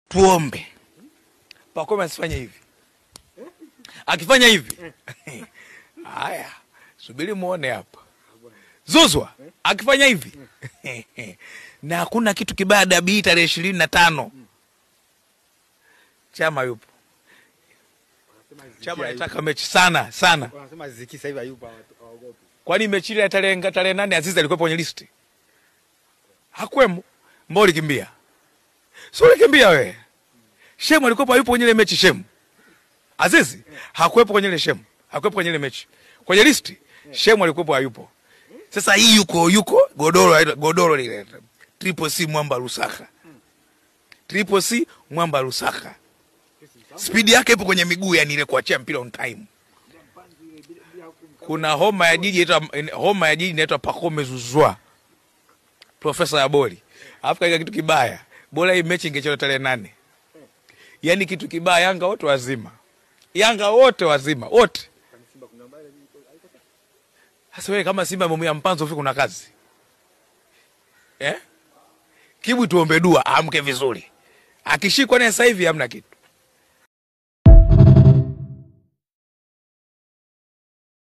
Tuombe. Pacome asifanye hivi. Akifanya hivi. Haya. Subiri muone hapa. Zuzwa akifanya hivi. Na hakuna kitu kibaya dabi tarehe 25. Chama yupo. Chama anataka mechi sana sana. Wanasema Ziki sasa hivi hayupo hawaogopi. Kwani mechi ile tarehe 8 Azizi alikuwa kwenye listi? Hakwemo. Mbona kimbia? Sio kimbia wewe. Shemu alikuwa hayupo kwenye ile mechi Shemu. Azizi hakuwepo kwenye ile Shemu. Hakuwepo kwenye ile mechi. Kwenye listi Shemu alikuwa hayupo. Sasa hii yuko godoro lile. Triple C Mwamba Lusaka. Triple C Mwamba Lusaka. Speed yake ipo kwenye miguu, yani ile kuachia mpira on time. Kuna homa ya jiji inaitwa Pacome Zuzwa. Profesa ya boli. Afrika kitu kibaya. Bora hii mechi ingechezwa tarehe 8. Yaani kitu kibaya, Yanga wote wazima. Yanga wote wazima, wote. Sasa wewe kama Simba mumu ya mpanzo ufi kuna kazi. Kibu tuombe dua amke vizuri. Akishikwa naye sasa hivi hamna kitu.